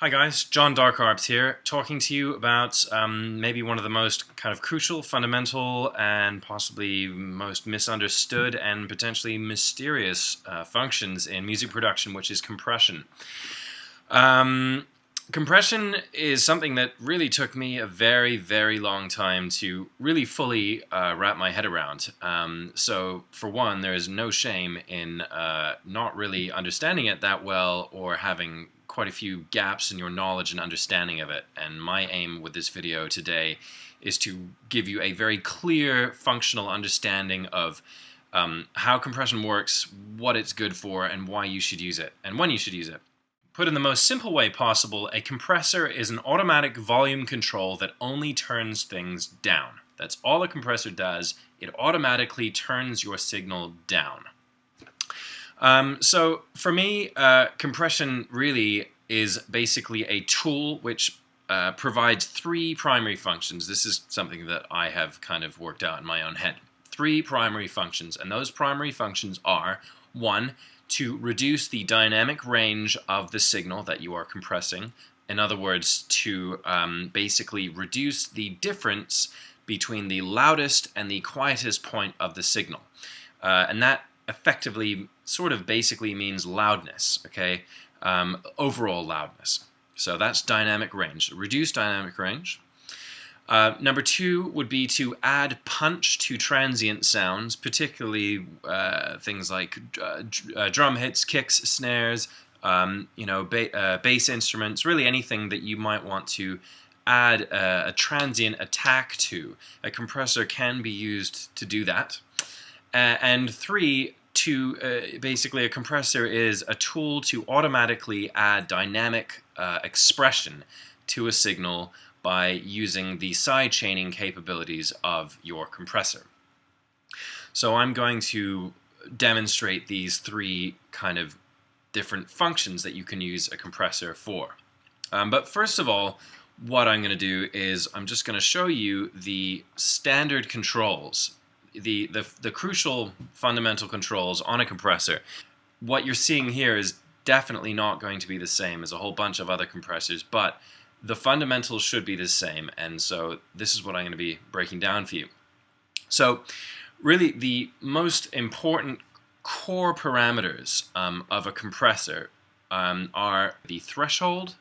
Hi guys, John Dark Arps here, talking to you about maybe one of the most kind of crucial, fundamental, and possibly most misunderstood and potentially mysterious functions in music production, which is compression. Compression is something that really took me a very, very long time to really fully wrap my head around. So, for one, there is no shame in not really understanding it that well or having quite a few gaps in your knowledge and understanding of it. And my aim with this video today is to give you a very clear functional understanding of how compression works, what it's good for, and why you should use it, and when you should use it. Put in the most simple way possible, a compressor is an automatic volume control that only turns things down. That's all a compressor does. It automatically turns your signal down. So for me, compression really is basically a tool which provides three primary functions. This is something that I have kind of worked out in my own head. Three primary functions, and those primary functions are, one, to reduce the dynamic range of the signal that you are compressing. In other words, to basically reduce the difference between the loudest and the quietest point of the signal. And that effectively sort of basically means loudness, okay? Overall loudness. So that's dynamic range, reduce dynamic range. Number two would be to add punch to transient sounds, particularly things like drum hits, kicks, snares, bass instruments, really anything that you might want to add a transient attack to. A compressor can be used to do that. And three, basically a compressor is a tool to automatically add dynamic expression to a signal by using the side chaining capabilities of your compressor. So I'm going to demonstrate these three kind of different functions that you can use a compressor for. But first of all, what I'm going to do is I'm just going to show you the standard controls, the crucial fundamental controls on a compressor. What you're seeing here is definitely not going to be the same as a whole bunch of other compressors, but the fundamentals should be the same, and so this is what I'm going to be breaking down for you. So really the most important core parameters of a compressor are the threshold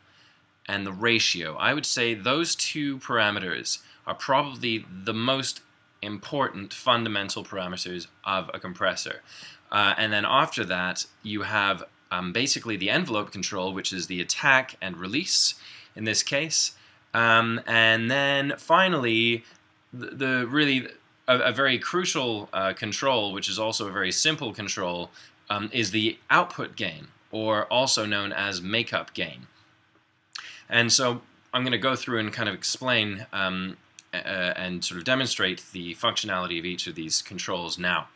and the ratio. I would say those two parameters are probably the most important fundamental parameters of a compressor. And then after that you have basically the envelope control, which is the attack and release in this case, and then finally the really a very crucial control, which is also a very simple control, is the output gain, or also known as makeup gain. And so I'm going to go through and kind of explain and sort of demonstrate the functionality of each of these controls now.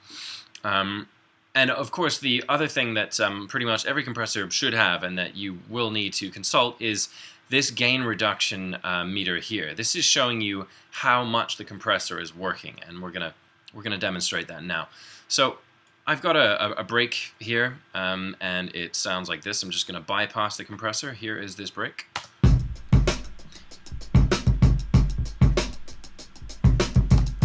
And of course, the other thing that pretty much every compressor should have, and that you will need to consult, is this gain reduction meter here. This is showing you how much the compressor is working, and we're gonna demonstrate that now. So I've got a break here, and it sounds like this. I'm just gonna bypass the compressor. Here is this break.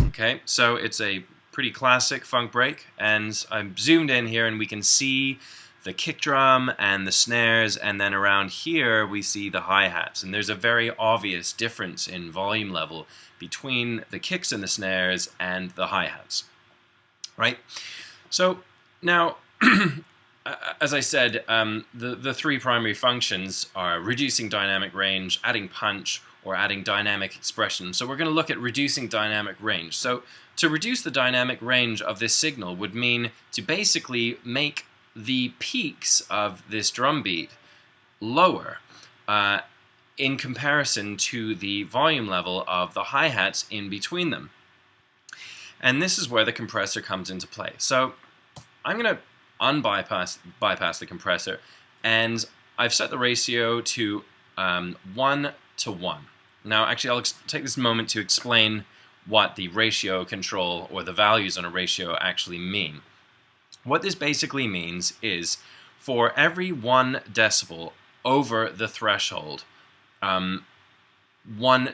Okay, so it's a pretty classic funk break, and I'm zoomed in here and we can see the kick drum and the snares, and then around here we see the hi-hats, and there's a very obvious difference in volume level between the kicks and the snares and the hi-hats, right? So now as I said, the three primary functions are reducing dynamic range, adding punch, or adding dynamic expression. So we're going to look at reducing dynamic range. So to reduce the dynamic range of this signal would mean to basically make the peaks of this drum beat lower in comparison to the volume level of the hi-hats in between them. And this is where the compressor comes into play. So I'm going to bypass the compressor, and I've set the ratio to 1 to 1. Now actually I'll take this moment to explain what the ratio control, or the values on a ratio, actually mean. What this basically means is for every 1 decibel over the threshold, 1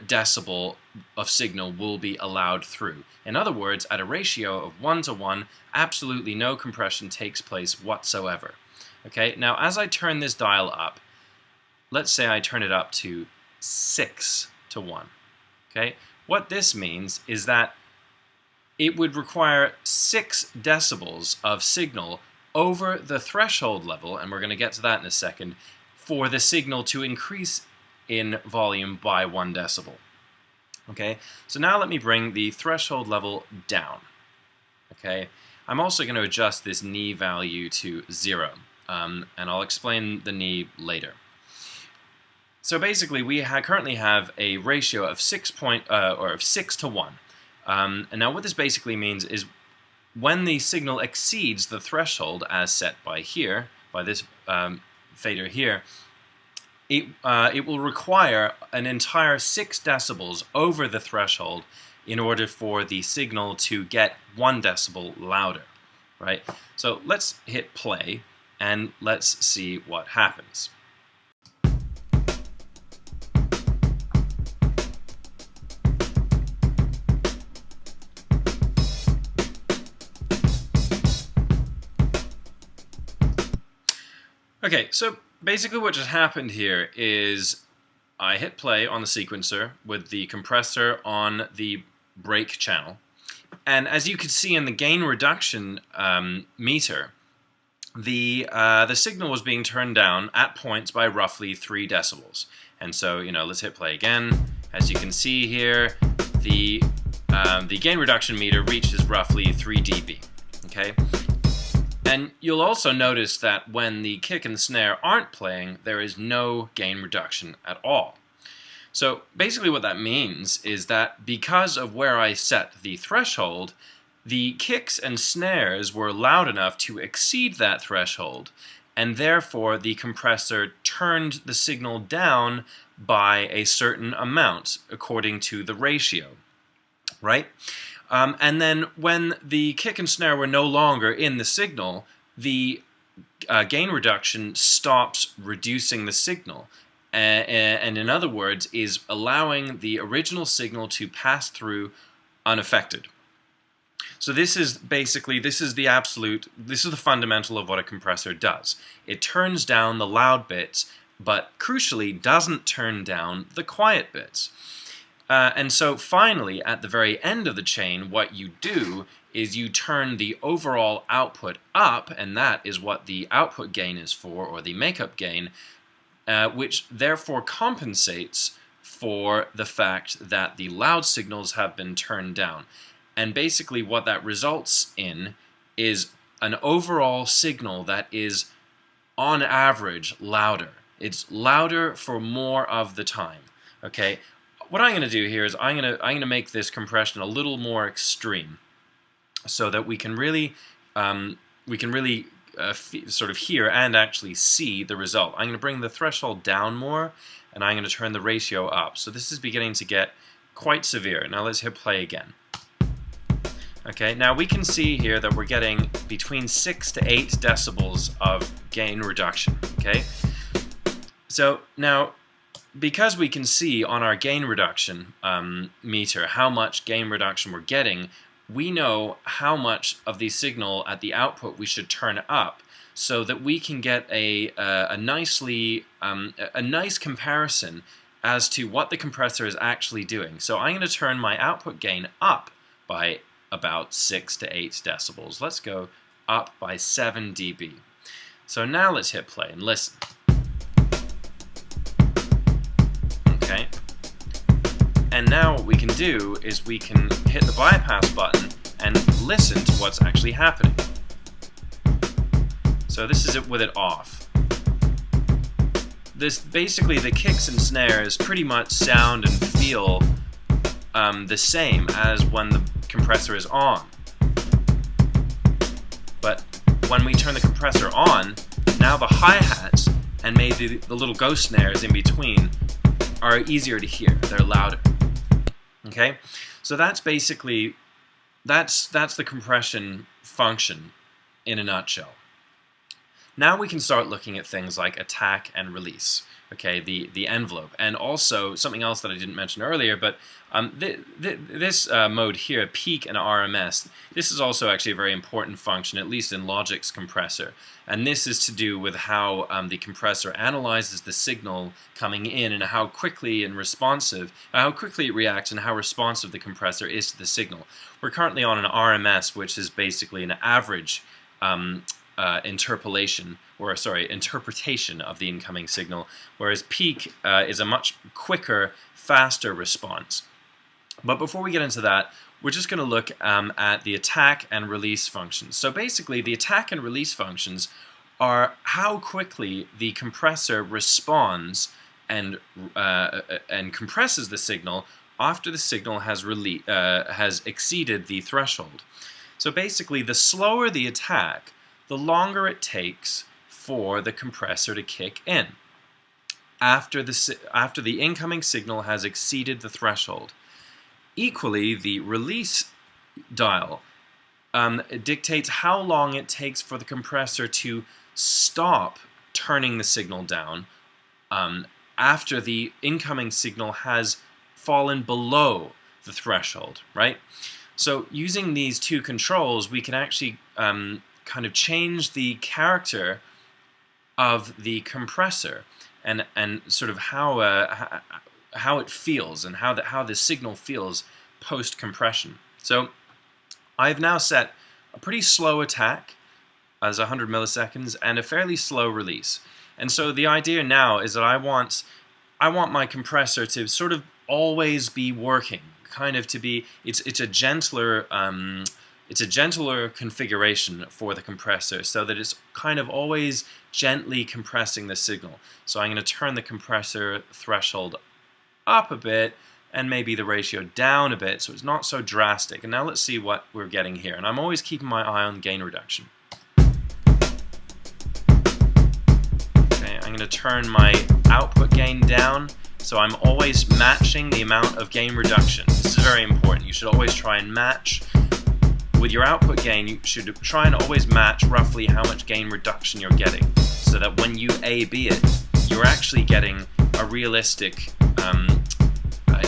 decibel of signal will be allowed through. In other words, at a ratio of 1 to 1, absolutely no compression takes place whatsoever. Okay, now as I turn this dial up, let's say I turn it up to 6 to 1. Okay, what this means is that it would require 6 decibels of signal over the threshold level, and we're going to get to that in a second, for the signal to increase in volume by 1 decibel. Okay, so now let me bring the threshold level down. Okay, I'm also going to adjust this knee value to 0, and I'll explain the knee later. So basically, we currently have a ratio of 6 to 1. And now what this basically means is when the signal exceeds the threshold as set by here, by this fader here, it will require an entire 6 decibels over the threshold in order for the signal to get 1 decibel louder, right? So let's hit play and let's see what happens. Okay, so basically what just happened here is I hit play on the sequencer with the compressor on the break channel, and as you can see in the gain reduction meter, the signal was being turned down at points by roughly 3 decibels. And so, let's hit play again. As you can see here, the gain reduction meter reaches roughly 3 dB. Okay. And you'll also notice that when the kick and snare aren't playing, there is no gain reduction at all. So basically what that means is that because of where I set the threshold, the kicks and snares were loud enough to exceed that threshold, and therefore the compressor turned the signal down by a certain amount according to the ratio, right? And then when the kick and snare were no longer in the signal, the gain reduction stops reducing the signal, and in other words is allowing the original signal to pass through unaffected. So this is the fundamental of what a compressor does. It turns down the loud bits, but crucially doesn't turn down the quiet bits. And so finally, at the very end of the chain, what you do is you turn the overall output up, and that is what the output gain is for, or the makeup gain, which therefore compensates for the fact that the loud signals have been turned down. And basically what that results in is an overall signal that is, on average, louder. It's louder for more of the time, okay? What I'm going to do here is I'm going to make this compression a little more extreme, so that we can really sort of hear and actually see the result. I'm going to bring the threshold down more, and I'm going to turn the ratio up. So this is beginning to get quite severe. Now let's hit play again. Okay, now we can see here that we're getting between 6 to 8 decibels of gain reduction. Okay, so now, because we can see on our gain reduction meter how much gain reduction we're getting, we know how much of the signal at the output we should turn up, so that we can get a nice comparison as to what the compressor is actually doing. So I'm going to turn my output gain up by about 6 to 8 decibels. Let's go up by 7 dB. So now let's hit play and listen. Okay. And now what we can do is we can hit the bypass button and listen to what's actually happening. So this is it with it off. This basically, the kicks and snares pretty much sound and feel the same as when the compressor is on. But when we turn the compressor on, now the hi-hats and maybe the little ghost snares in between are easier to hear. They're louder. Okay, so that's basically that's the compression function in a nutshell. Now we can start looking at things like attack and release, okay, the envelope. And also something else that I didn't mention earlier, but this mode here, peak and RMS, this is also actually a very important function, at least in Logic's compressor. And this is to do with how the compressor analyzes the signal coming in and how quickly and responsive, how quickly it reacts and how responsive the compressor is to the signal. We're currently on an RMS, which is basically an average interpolation, or sorry, interpretation of the incoming signal, whereas peak is a much quicker, faster response. But before we get into that, we're just going to look at the attack and release functions. So basically, the attack and release functions are how quickly the compressor responds and compresses the signal after the signal has exceeded the threshold. So basically, the slower the attack, the longer it takes for the compressor to kick in after the incoming signal has exceeded the threshold. Equally, the release dial dictates how long it takes for the compressor to stop turning the signal down after the incoming signal has fallen below the threshold, right? So using these two controls, we can actually kind of change the character of the compressor and sort of how it feels and how the signal feels post compression. So I've now set a pretty slow attack as 100 milliseconds and a fairly slow release. And so the idea now is that I want my compressor to sort of always be working, kind of to be it's a gentler configuration for the compressor so that it's kind of always gently compressing the signal. So I'm going to turn the compressor threshold up a bit and maybe the ratio down a bit so it's not so drastic. And now let's see what we're getting here. And I'm always keeping my eye on gain reduction. Okay, I'm going to turn my output gain down so I'm always matching the amount of gain reduction. This is very important. You should always try and match with your output gain. You should try and always match roughly how much gain reduction you're getting so that when you A/B it, you're actually getting a realistic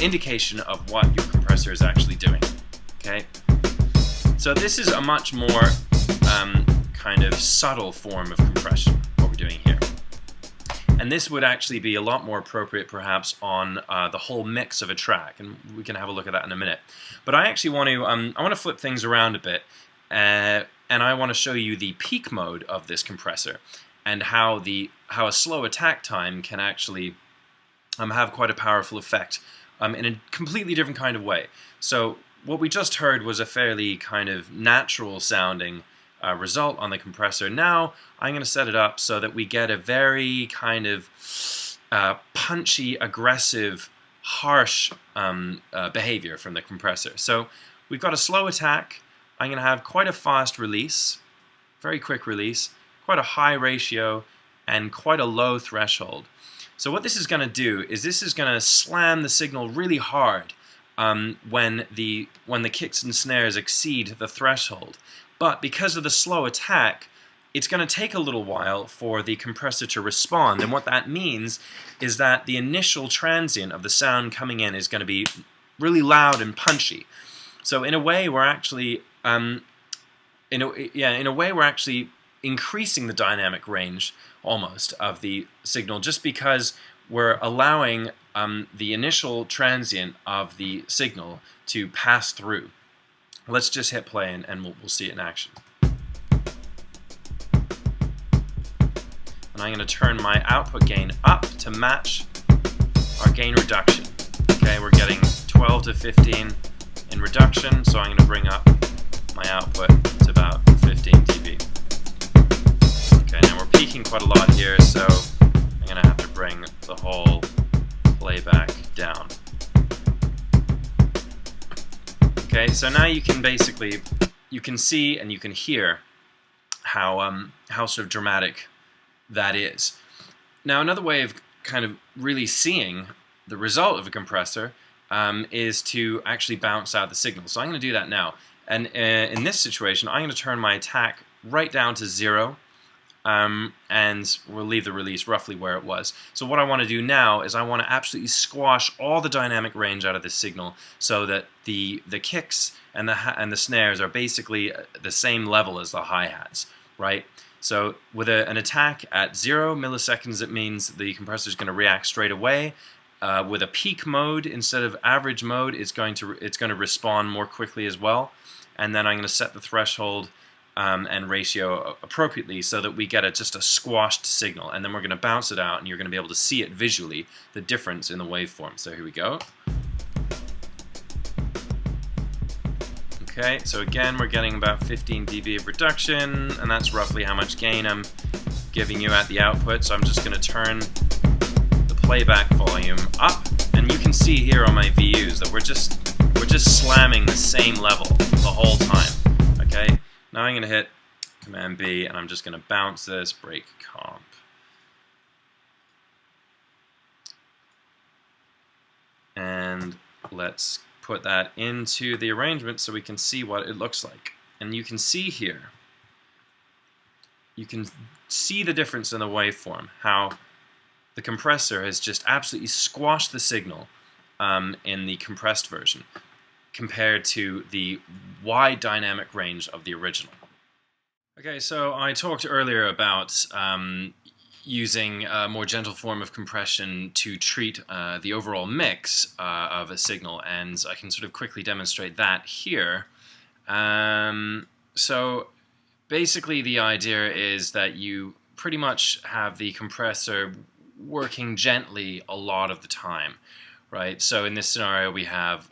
indication of what your compressor is actually doing. Okay, so this is a much more kind of subtle form of compression, what we're doing here. And this would actually be a lot more appropriate perhaps on the whole mix of a track, and we can have a look at that in a minute. But I actually want to flip things around a bit, and I want to show you the peak mode of this compressor and how a slow attack time can actually have quite a powerful effect in a completely different kind of way. So what we just heard was a fairly kind of natural sounding result on the compressor. Now I'm going to set it up so that we get a very kind of punchy, aggressive, harsh behavior from the compressor. So we've got a slow attack. I'm going to have quite a fast release, very quick release, quite a high ratio, and quite a low threshold. So what this is going to do is this is going to slam the signal really hard when the kicks and snares exceed the threshold. But because of the slow attack, it's going to take a little while for the compressor to respond. And what that means is that the initial transient of the sound coming in is going to be really loud and punchy. So in a way, we're actually increasing the dynamic range almost of the signal just because we're allowing the initial transient of the signal to pass through. Let's just hit play and we'll see it in action. And I'm going to turn my output gain up to match our gain reduction. Okay, we're getting 12 to 15 in reduction, so I'm going to bring up my output to about 15 dB. Okay, now we're peaking quite a lot here, so I'm going to have to bring the whole playback down. Okay, so now you can see and you can hear how sort of dramatic that is. Now another way of kind of really seeing the result of a compressor is to actually bounce out the signal. So I'm going to do that now. And in this situation, I'm going to turn my attack right down to 0. and we'll leave the release roughly where it was. So what I want to do now is I want to absolutely squash all the dynamic range out of this signal so that the kicks and the snares are basically the same level as the hi-hats, right? So with an attack at 0 milliseconds, it means the compressor is going to react straight away. With a peak mode instead of average mode, it's going to respond more quickly as well. And then I'm going to set the threshold and ratio appropriately so that we get just a squashed signal, and then we're going to bounce it out, and you're going to be able to see it visually, the difference in the waveform. So here we go. Okay, so again we're getting about 15 dB of reduction, and that's roughly how much gain I'm giving you at the output. So I'm just going to turn the playback volume up, and you can see here on my VUs that we're just slamming the same level the whole time. Okay. Now I'm going to hit Command B, and I'm just going to bounce this, break comp. And let's put that into the arrangement so we can see what it looks like. And you can see here, you can see the difference in the waveform, how the compressor has just absolutely squashed the signal in the compressed version, compared to the wide dynamic range of the original. Okay, so I talked earlier about using a more gentle form of compression to treat the overall mix of a signal, and I can sort of quickly demonstrate that here. So basically the idea is that you pretty much have the compressor working gently a lot of the time, right? So in this scenario we have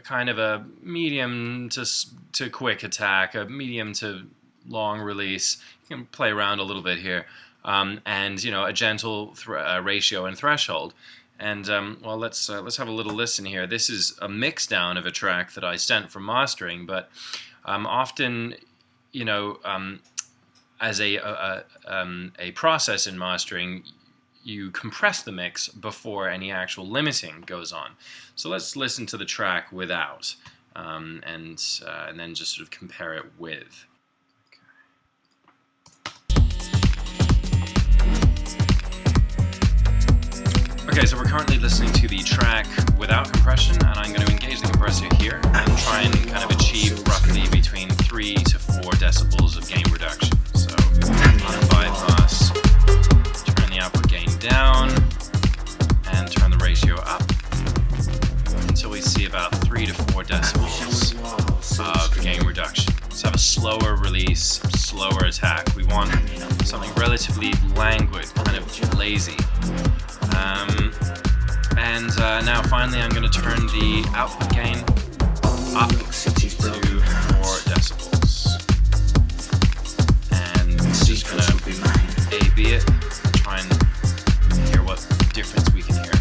kind of a medium to quick attack, a medium to long release. You can play around a little bit here, and a gentle ratio and threshold. And well, let's have a little listen here. This is a mix down of a track that I sent from mastering, but often, as a process in mastering, you compress the mix before any actual limiting goes on. So let's listen to the track without, and then just sort of compare it with. Okay, so we're currently listening to the track without compression, and I'm going to engage the compressor here and try and kind of achieve roughly between 3 to 4 decibels of gain reduction. So on a bypass, turn the output gain down and turn the ratio up until we see about 3 to 4 decibels of gain reduction. Let's have a slower release, slower attack. We want something relatively languid, kind of lazy. Now finally I'm going to turn the output gain up to 4 decibels. And just going to A-B it, try and hear what difference we can hear.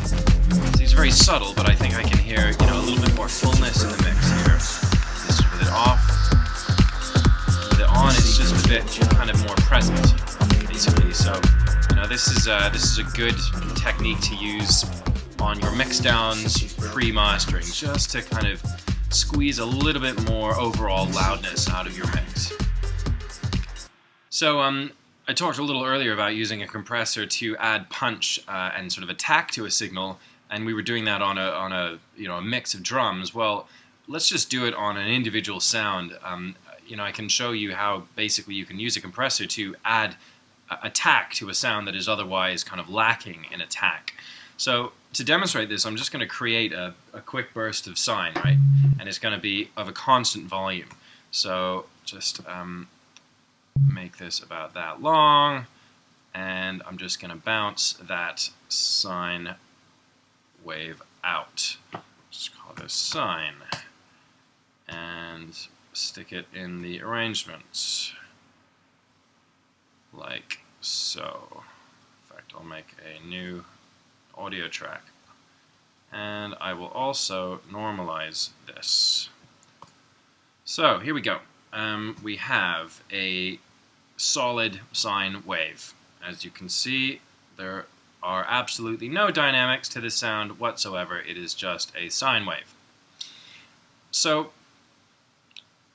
So it's very subtle, but I think I can hear a little bit more fullness in the mix here. This with it off. With it on, it's just a bit kind of more present, basically. So this is a good technique to use on your mix downs pre-mastering, just to kind of squeeze a little bit more overall loudness out of your mix. So I talked a little earlier about using a compressor to add punch and sort of attack to a signal, and we were doing that on a mix of drums. Well, let's just do it on an individual sound. I can show you how basically you can use a compressor to add attack to a sound that is otherwise kind of lacking in attack. So to demonstrate this, I'm just going to create a quick burst of sine, right? And it's going to be of a constant volume. So just make this about that long, and I'm just going to bounce that sine wave out. Just call this sine, and stick it in the arrangements like so. In fact, I'll make a new audio track, and I will also normalize this. So here we go. We have a solid sine wave. As you can see, there are absolutely no dynamics to this sound whatsoever. It is just a sine wave. So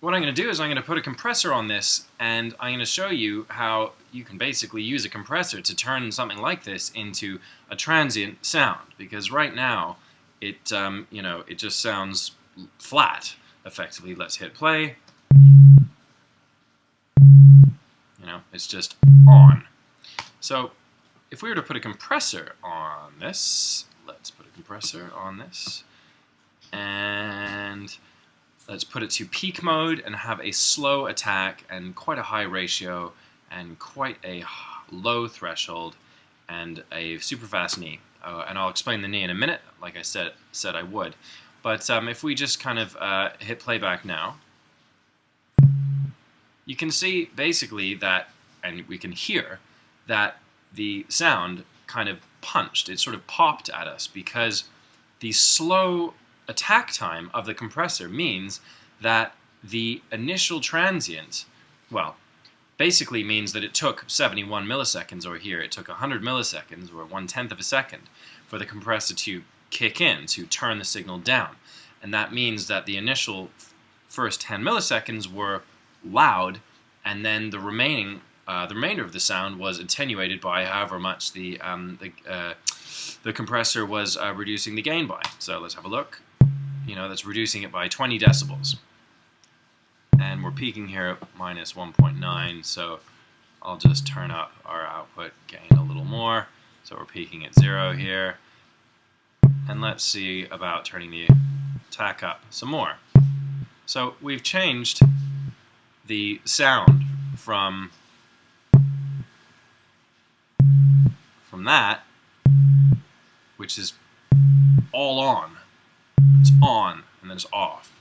what I'm going to do is I'm going to put a compressor on this, and I'm going to show you how you can basically use a compressor to turn something like this into a transient sound. Because right now, it it just sounds flat, effectively. Let's hit play. It's just on. So if we were to put a compressor on this, let's put a compressor on this, and let's put it to peak mode and have a slow attack and quite a high ratio and quite a low threshold and a super fast knee. And I'll explain the knee in a minute, like I said I would. But if we just kind of hit playback now, you can see basically that, and we can hear that the sound kind of punched. It sort of popped at us because the slow attack time of the compressor means that the initial transient, well, basically means that it took 71 milliseconds, or here it took 100 milliseconds, or 1/10 of a second, for the compressor to kick in, to turn the signal down. And that means that the initial first 10 milliseconds were loud, and then the remainder of the sound was attenuated by however much the compressor was reducing the gain by. So let's have a look. That's reducing it by 20 decibels. And we're peaking here at minus 1.9, so I'll just turn up our output gain a little more. So we're peaking at 0 here. And let's see about turning the attack up some more. So we've changed the sound from that, which is all on. It's on, and then it's off.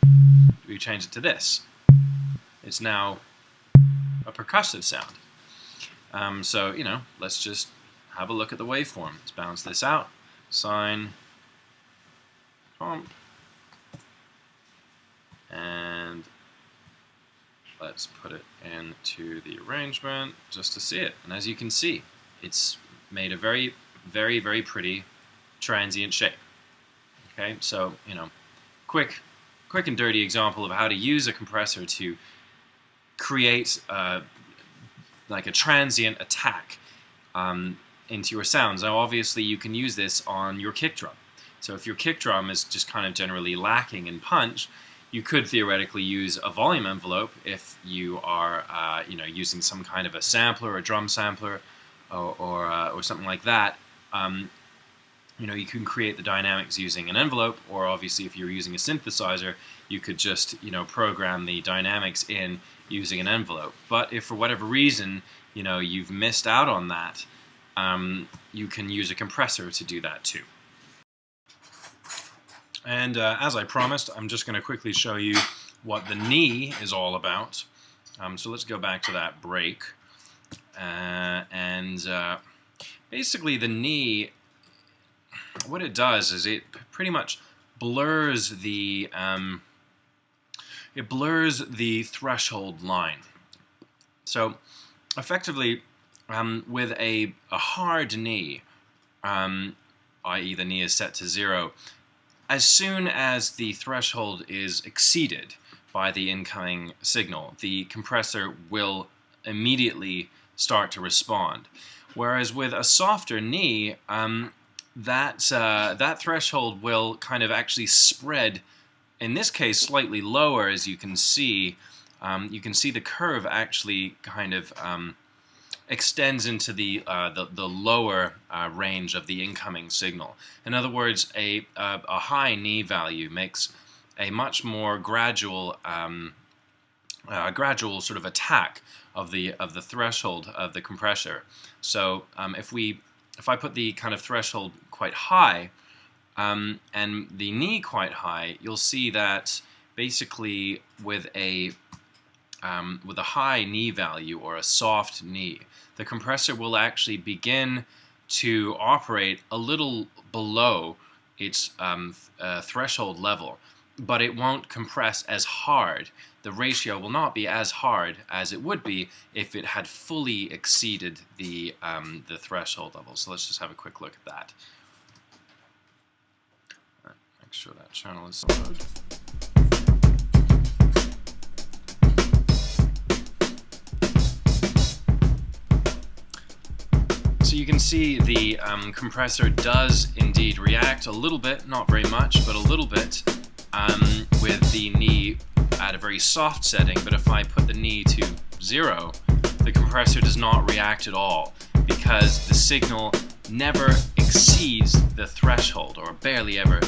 We change it to this. It's now a percussive sound. So, let's just have a look at the waveform. Let's bounce this out. Sine, comp, and let's put it into the arrangement just to see it. And as you can see, it's made a very, very, very pretty transient shape. Okay, so, quick and dirty example of how to use a compressor to create like a transient attack into your sounds. Now, obviously, you can use this on your kick drum. So if your kick drum is just kind of generally lacking in punch, you could theoretically use a volume envelope if you are, using some kind of a sampler, a drum sampler, or something like that. You can create the dynamics using an envelope, or obviously if you're using a synthesizer, you could just, program the dynamics in using an envelope. But if for whatever reason, you've missed out on that, you can use a compressor to do that too. And as I promised, I'm just going to quickly show you what the knee is all about. So let's go back to that break. Basically the knee, what it does is it pretty much blurs the threshold line. So effectively, with a hard knee, i.e. the knee is set to 0, as soon as the threshold is exceeded by the incoming signal, the compressor will immediately start to respond. Whereas with a softer knee, that threshold will kind of actually spread, in this case slightly lower, as you can see. You can see the curve actually kind of extends into the lower range of the incoming signal. In other words, a high knee value makes a much more gradual sort of attack of the threshold of the compressor. So if I put the kind of threshold quite high and the knee quite high, you'll see that basically with a high knee value or a soft knee, the compressor will actually begin to operate a little below its threshold level, but it won't compress as hard. The ratio will not be as hard as it would be if it had fully exceeded the threshold level. So let's just have a quick look at that. Make sure that channel is loaded. you can see the compressor does indeed react a little bit, not very much, but a little bit, with the knee at a very soft setting. But if I put the knee to 0, the compressor does not react at all, because the signal never exceeds the threshold, or barely ever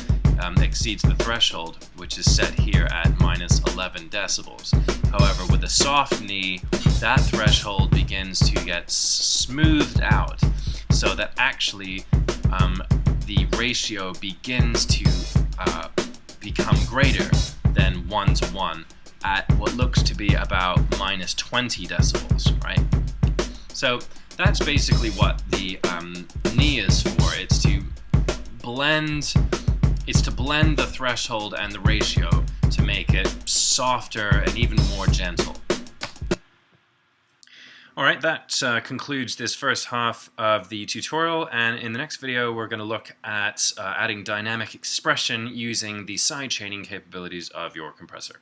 exceeds the threshold, which is set here at minus 11 decibels. However, with a soft knee, that threshold begins to get smoothed out, so that actually the ratio begins to become greater than 1 to 1 at what looks to be about minus 20 decibels, right? So that's basically what the knee is for. It's to blend the threshold and the ratio to make it softer and even more gentle. Alright, that concludes this first half of the tutorial, and in the next video we're going to look at adding dynamic expression using the side chaining capabilities of your compressor.